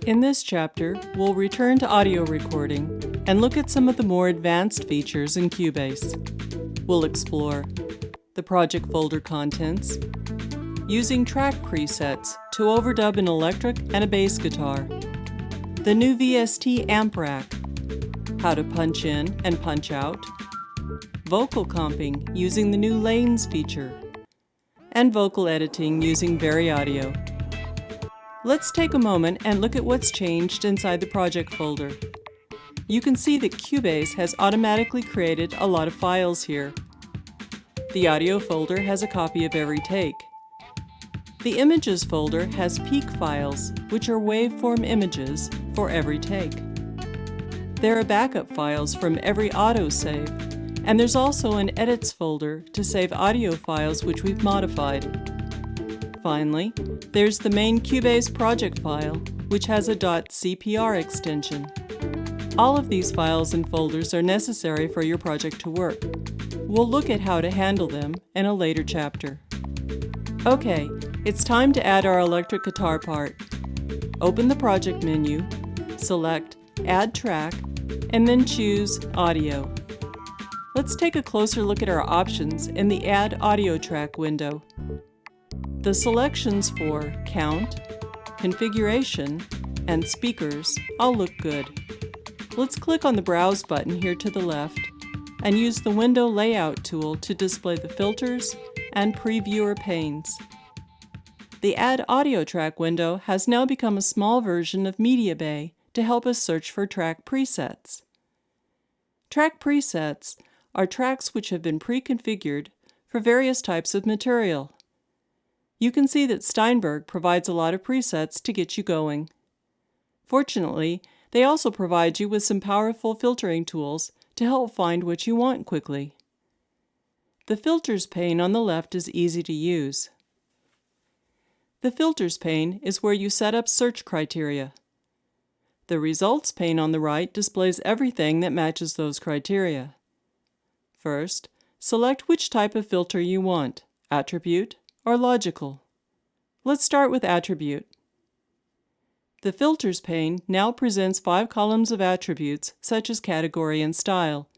In this chapter, we'll return to audio recording and look at some of the more advanced features in Cubase. We'll explore the project folder contents, using track presets to overdub an electric and a bass guitar, the new VST amp rack, how to punch in and punch out, vocal comping using the new lanes feature, and vocal editing using Very Audio. Let's take a moment and look at what's changed inside the project folder. You can see that Cubase has automatically created a lot of files here. The audio folder has a copy of every take. The images folder has peak files, which are waveform images for every take. There are backup files from every autosave, and there's also an edits folder to save audio files which we've modified. Finally, there's the main Cubase project file, which has a .cpr extension. All of these files and folders are necessary for your project to work. We'll look at how to handle them in a later chapter. Okay, it's time to add our electric guitar part. Open the project menu, select Add Track, and then choose Audio. Let's take a closer look at our options in the Add Audio Track window. The selections for Count, Configuration, and Speakers all look good. Let's click on the Browse button here to the left and use the Window Layout tool to display the filters and previewer panes. The Add Audio Track window has now become a small version of Media Bay to help us search for track presets. Track presets are tracks which have been pre-configured for various types of material. You can see that Steinberg provides a lot of presets to get you going. Fortunately, they also provide you with some powerful filtering tools to help find what you want quickly. The Filters pane on the left is easy to use. The Filters pane is where you set up search criteria. The Results pane on the right displays everything that matches those criteria. First, select which type of filter you want, attribute or logical. Let's start with attribute. The Filters pane now presents 5 columns of attributes such as category and style.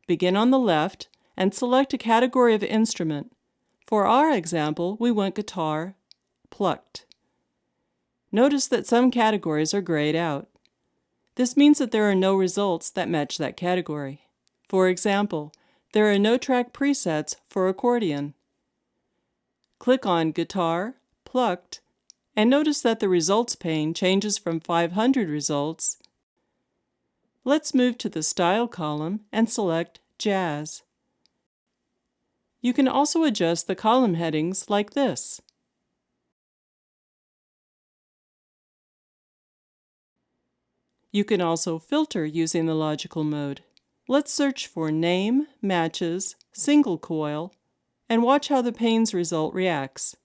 Begin on the left and select a category of instrument. For our example, we want guitar, plucked. Notice that some categories are grayed out. This means that there are no results that match that category. For example, there are no track presets for accordion. Click on Guitar, Plucked, and notice that the Results pane changes from 500 results. Let's move to the Style column and select Jazz. You can also adjust the column headings like this. You can also filter using the logical mode. Let's search for Name, Matches, Single Coil, and watch how the pane's result reacts.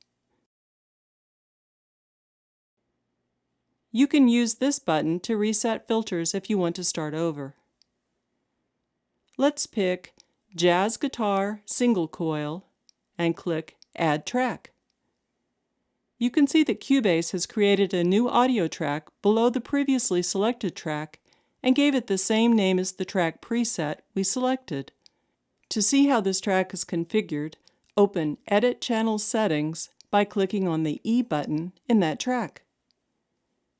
You can use this button to reset filters if you want to start over. Let's pick Jazz Guitar Single Coil and click Add Track. You can see that Cubase has created a new audio track below the previously selected track and gave it the same name as the track preset we selected. To see how this track is configured, open Edit Channel Settings by clicking on the E button in that track.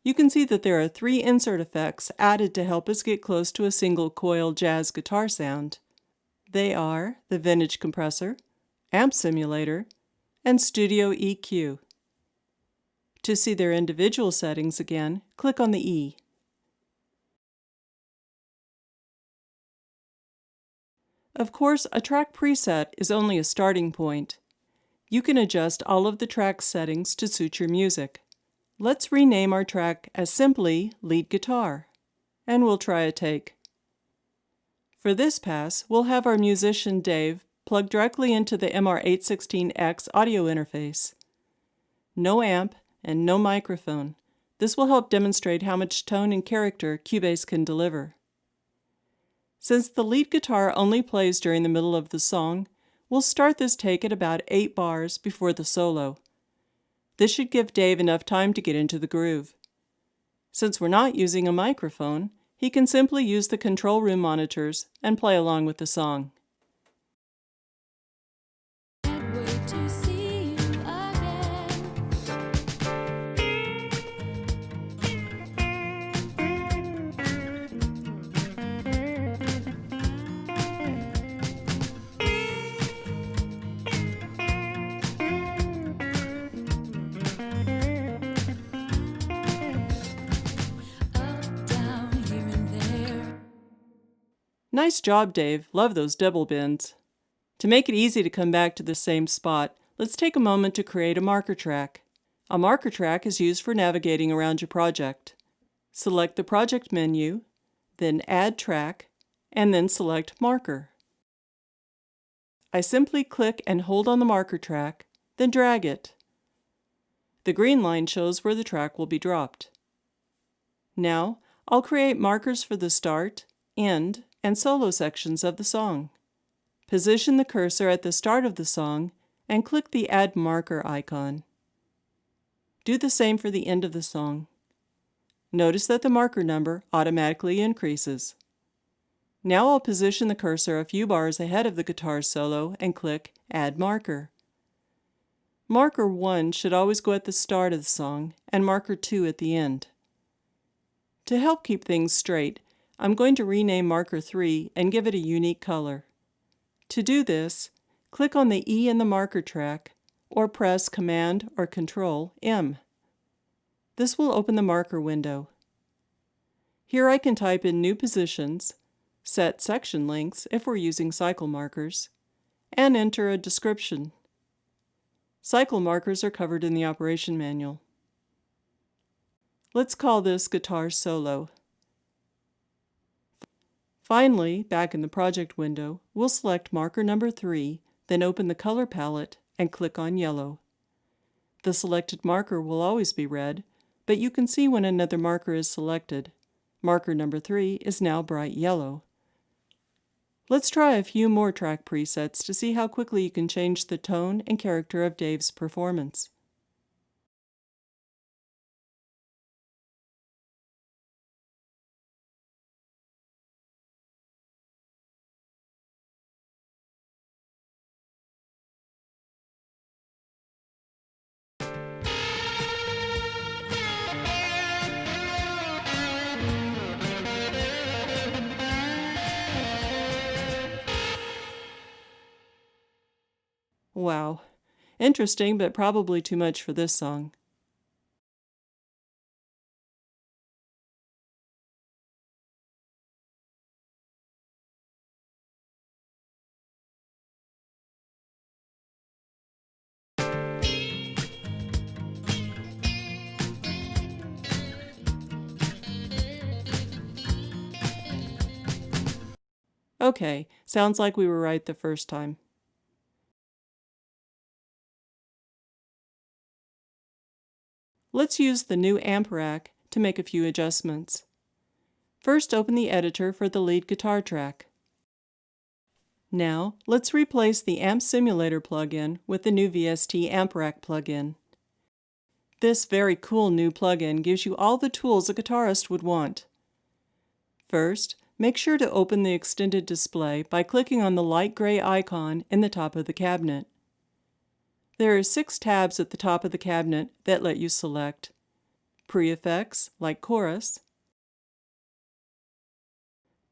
You can see that there are 3 insert effects added to help us get close to a single coil jazz guitar sound. They are the Vintage Compressor, Amp Simulator, and Studio EQ. To see their individual settings again, click on the E. Of course, a track preset is only a starting point. You can adjust all of the track settings to suit your music. Let's rename our track as simply Lead Guitar, and we'll try a take. For this pass, we'll have our musician Dave plug directly into the MR816X audio interface. No amp and no microphone. This will help demonstrate how much tone and character Cubase can deliver. Since the lead guitar only plays during the middle of the song, we'll start this take at about 8 bars before the solo. This should give Dave enough time to get into the groove. Since we're not using a microphone, he can simply use the control room monitors and play along with the song. Nice job, Dave. Love those double bends. To make it easy to come back to the same spot, let's take a moment to create a marker track. A marker track is used for navigating around your project. Select the Project menu, then Add Track, and then select Marker. I simply click and hold on the marker track, then drag it. The green line shows where the track will be dropped. Now, I'll create markers for the start, end, and solo sections of the song. Position the cursor at the start of the song and click the Add Marker icon. Do the same for the end of the song. Notice that the marker number automatically increases. Now I'll position the cursor a few bars ahead of the guitar solo and click Add Marker. Marker 1 should always go at the start of the song and marker 2 at the end. To help keep things straight, I'm going to rename marker 3 and give it a unique color. To do this, click on the E in the marker track or press Command or Control M. This will open the marker window. Here I can type in new positions, set section lengths if we're using cycle markers, and enter a description. Cycle markers are covered in the operation manual. Let's call this Guitar Solo. Finally, back in the project window, we'll select marker number 3, then open the color palette and click on yellow. The selected marker will always be red, but you can see when another marker is selected. Marker number 3 is now bright yellow. Let's try a few more track presets to see how quickly you can change the tone and character of Dave's performance. Wow. Interesting, but probably too much for this song. Okay, sounds like we were right the first time. Let's use the new amp rack to make a few adjustments. First, open the editor for the lead guitar track. Now, let's replace the Amp Simulator plugin with the new VST Amp Rack plugin. This very cool new plugin gives you all the tools a guitarist would want. First, make sure to open the extended display by clicking on the light gray icon in the top of the cabinet. There are 6 tabs at the top of the cabinet that let you select pre-effects like chorus,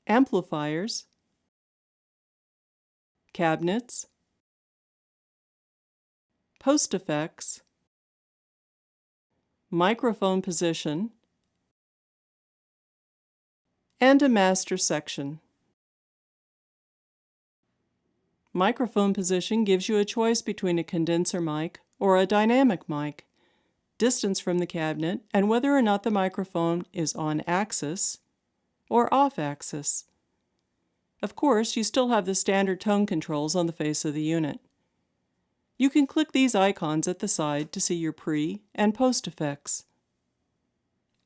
amplifiers, cabinets, post-effects, microphone position, and a master section. Microphone position gives you a choice between a condenser mic or a dynamic mic, distance from the cabinet, and whether or not the microphone is on axis or off axis. Of course, you still have the standard tone controls on the face of the unit. You can click these icons at the side to see your pre- and post-effects.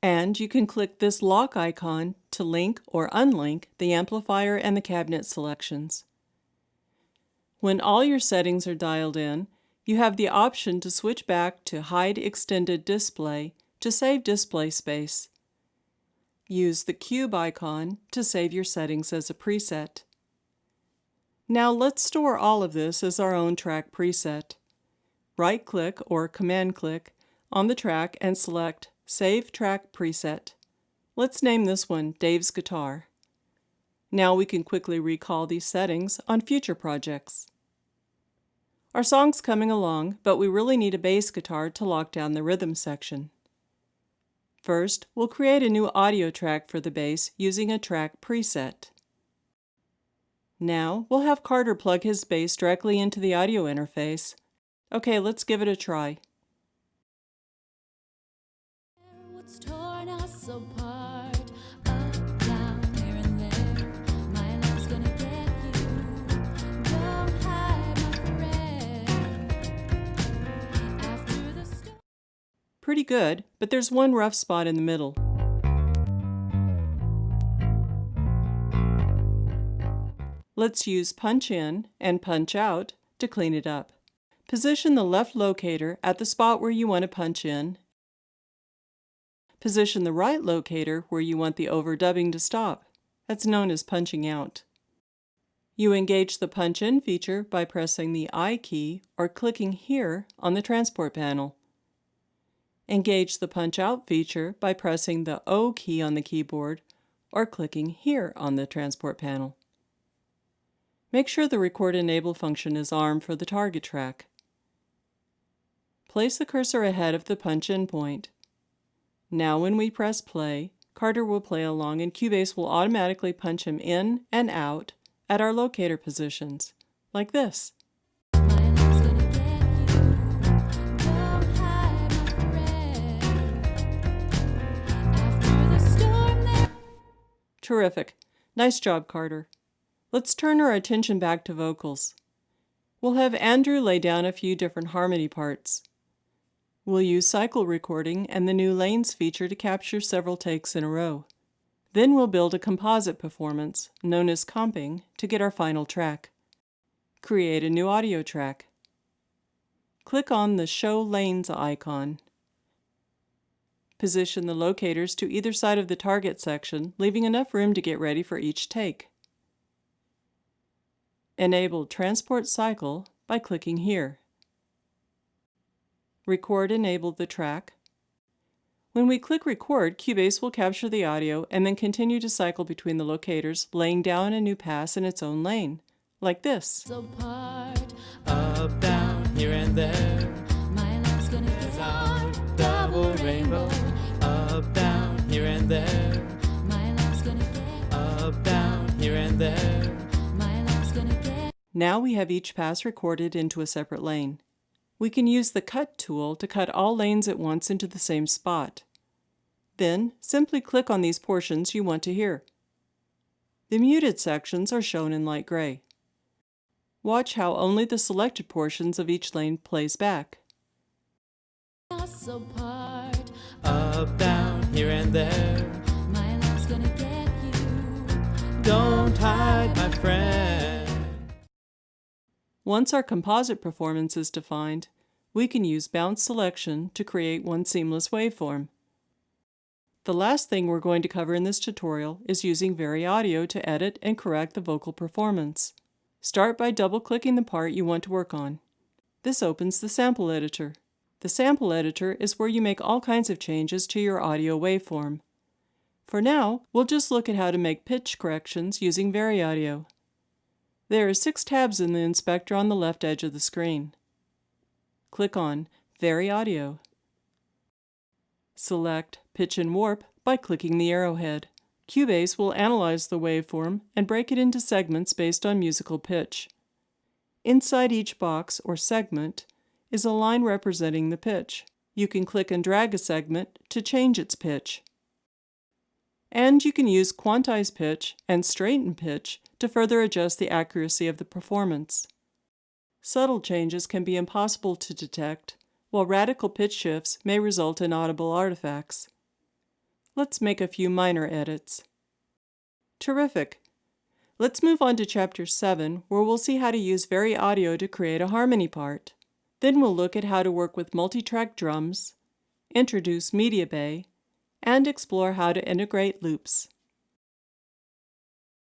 And you can click this lock icon to link or unlink the amplifier and the cabinet selections. When all your settings are dialed in, you have the option to switch back to Hide Extended Display to save display space. Use the cube icon to save your settings as a preset. Now let's store all of this as our own track preset. Right-click or Command-click on the track and select Save Track Preset. Let's name this one Dave's Guitar. Now we can quickly recall these settings on future projects. Our song's coming along, but we really need a bass guitar to lock down the rhythm section. First, we'll create a new audio track for the bass using a track preset. Now, we'll have Carter plug his bass directly into the audio interface. Okay, let's give it a try. What's torn us apart, up, down, here and there. My love's gonna get you. Don't hide my friend. After the storm. Pretty good, but there's one rough spot in the middle. Let's use punch in and punch out to clean it up. Position the left locator at the spot where you want to punch in. Position the right locator where you want the overdubbing to stop. That's known as punching out. You engage the punch in feature by pressing the I key or clicking here on the transport panel. Engage the punch out feature by pressing the O key on the keyboard or clicking here on the transport panel. Make sure the Record Enable function is armed for the target track. Place the cursor ahead of the punch-in point. Now when we press play, Carter will play along and Cubase will automatically punch him in and out at our locator positions, like this. My love's gonna get you. Don't hide my friend. After the storm there. Terrific. Nice job, Carter. Let's turn our attention back to vocals. We'll have Andrew lay down a few different harmony parts. We'll use cycle recording and the new lanes feature to capture several takes in a row. Then we'll build a composite performance, known as comping, to get our final track. Create a new audio track. Click on the Show Lanes icon. Position the locators to either side of the target section, leaving enough room to get ready for each take. Enable Transport Cycle by clicking here. Record enabled the track. When we click Record, Cubase will capture the audio and then continue to cycle between the locators, laying down a new pass in its own lane, like this. Apart, Up, down, here and there. my love's gonna get Our double rainbow. Up, down, here and there. My love's gonna get. Up, down, here and there. My love's gonna get. Now we have each pass recorded into a separate lane. We can use the Cut tool to cut all lanes at once into the same spot. Then, simply click on these portions you want to hear. The muted sections are shown in light gray. Watch how only the selected portions of each lane plays back. Us apart, Up, down, here and there. my love's gonna get you. Don't hide, my friend. Once our composite performance is defined, we can use bounce selection to create one seamless waveform. The last thing we're going to cover in this tutorial is using Vary Audio to edit and correct the vocal performance. Start by double-clicking the part you want to work on. This opens the sample editor. The sample editor is where you make all kinds of changes to your audio waveform. For now, we'll just look at how to make pitch corrections using Vary Audio. There are 6 tabs in the inspector on the left edge of the screen. Click on Vary Audio. Select Pitch and Warp by clicking the arrowhead. Cubase will analyze the waveform and break it into segments based on musical pitch. Inside each box or segment is a line representing the pitch. You can click and drag a segment to change its pitch. And you can use Quantize Pitch and Straighten Pitch to further adjust the accuracy of the performance. Subtle changes can be impossible to detect, while radical pitch shifts may result in audible artifacts. Let's make a few minor edits. Terrific! Let's move on to Chapter 7, where we'll see how to use Vary Audio to create a harmony part. Then we'll look at how to work with multi-track drums, introduce Media Bay, and explore how to integrate loops.